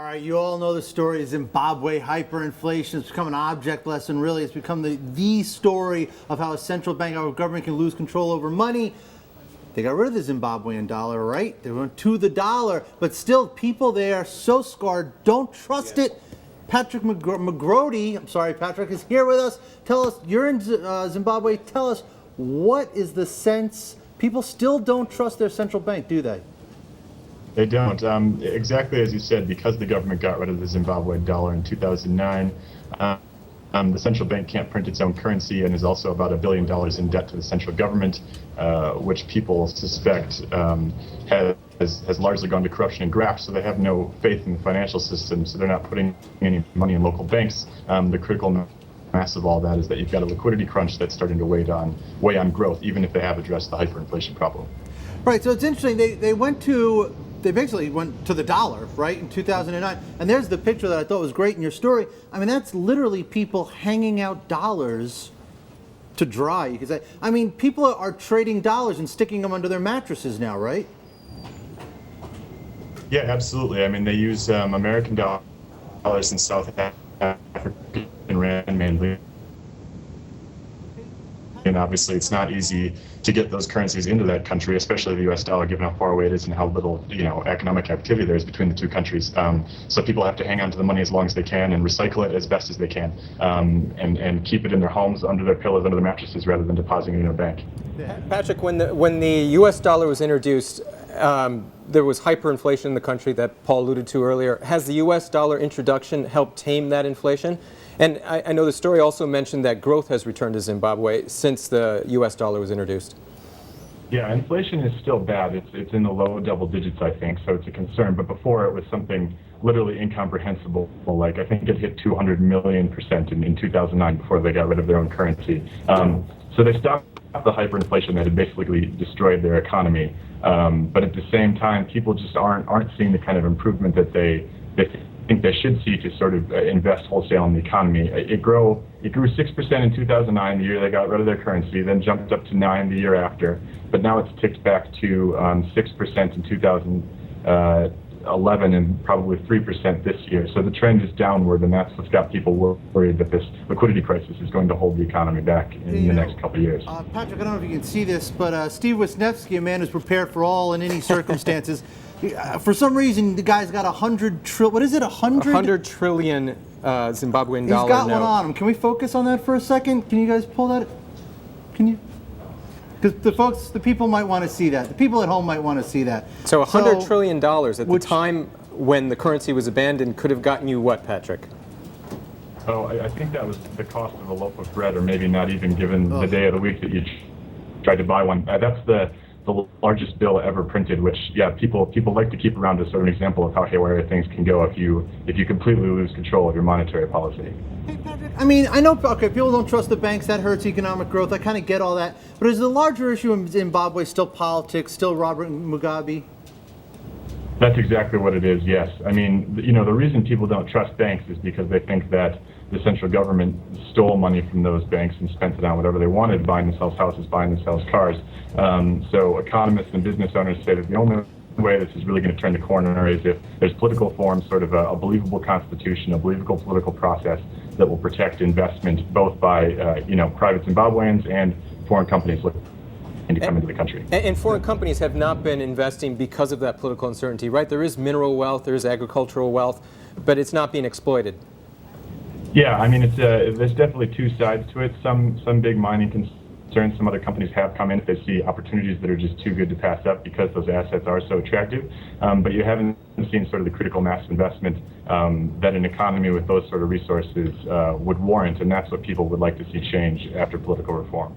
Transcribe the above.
right, you all know the story of Zimbabwe hyperinflation. It's become an object lesson, really. It's become the story of how a central bank, our government can lose control over money. They got rid of the Zimbabwean dollar, right? They went to the dollar, but still people there so scarred, don't trust it. Patrick McGroarty, I'm sorry, Patrick, is here with us. Tell us, you're in Zimbabwe, tell us, what is the sense? People still don't trust their central bank, do they? They don't. Exactly as you said, because the government got rid of the Zimbabwe dollar in 2009, the central bank can't print its own currency and is also about $1 billion in debt to the central government, which people suspect has largely gone to corruption and graft, so they have no faith in the financial system, so they're not putting any money in local banks. The critical mass of all that is that you've got a liquidity crunch that's starting to weigh on growth, even if they have addressed the hyperinflation problem. Right, so it's interesting, they basically went to the dollar, right, in 2009. And there's the picture that I thought was great in your story. I mean, that's literally people hanging out dollars to dry, you could say. I mean, people are trading dollars and sticking them under their mattresses now, right? Yeah, absolutely. I mean, they use American dollars in South African rand mainly. And obviously, it's not easy to get those currencies into that country, especially the U.S. dollar, given how far away it is and how little, economic activity there is between the two countries. So people have to hang on to the money as long as they can and recycle it as best as they can, and keep it in their homes, under their pillows, under their mattresses, rather than depositing it in a bank. Patrick, when the U.S. dollar was introduced, there was hyperinflation in the country that Paul alluded to earlier. Has the U.S. dollar introduction helped tame that inflation? And I know the story also mentioned that growth has returned to Zimbabwe since the U.S. dollar was introduced. Yeah, inflation is still bad. It's in the low double digits, I think, so it's a concern. But before, it was something literally incomprehensible. Like, I think it hit 200 million% in 2009 before they got rid of their own currency. So they stopped the hyperinflation that had basically destroyed their economy. But at the same time, people just aren't seeing the kind of improvement that they think they should see to sort of invest wholesale in the economy. It grew 6% in 2009, the year they got rid of their currency, then jumped up to 9% the year after, but now it's ticked back to 6% in 2011 and probably 3% this year. So the trend is downward, and that's what's got people worried that this liquidity crisis is going to hold the economy back in the next couple of years. Patrick, I don't know if you can see this, but Steve Wisniewski, a man who's prepared for all and any circumstances, for some reason, the guy's got 100 trillion. What is it? 100 trillion Zimbabwean dollar. He's got note. one on him. Can we focus on that for a second? Can you guys pull that? Can you? Because the people might want to see that. The people at home might want to see that. So $100 trillion at the time when the currency was abandoned could have gotten you what, Patrick? Oh, I think that was the cost of a loaf of bread, or maybe not even given the day of the week that you tried to buy one. That's the largest bill ever printed, which, yeah, people like to keep around as sort of an example of how haywire things can go if you completely lose control of your monetary policy. Hey, Patrick, I mean, I know, okay, people don't trust the banks, that hurts economic growth, I kind of get all that, but is the larger issue in Zimbabwe still politics, still Robert Mugabe? That's exactly what it is, yes. I mean, the reason people don't trust banks is because they think that the central government stole money from those banks and spent it on whatever they wanted, buying themselves houses, buying themselves cars. So economists and business owners say that the only way this is really going to turn the corner is if there's political reform, sort of a believable constitution, a believable political process that will protect investment both by private Zimbabweans and foreign companies looking to come into the country. And foreign companies have not been investing because of that political uncertainty, right? There is mineral wealth, there is agricultural wealth, but it's not being exploited. Yeah, I mean, there's definitely two sides to it. Some big mining concerns, some other companies have come in if they see opportunities that are just too good to pass up because those assets are so attractive. But you haven't seen sort of the critical mass investment that an economy with those sort of resources would warrant, and that's what people would like to see change after political reform.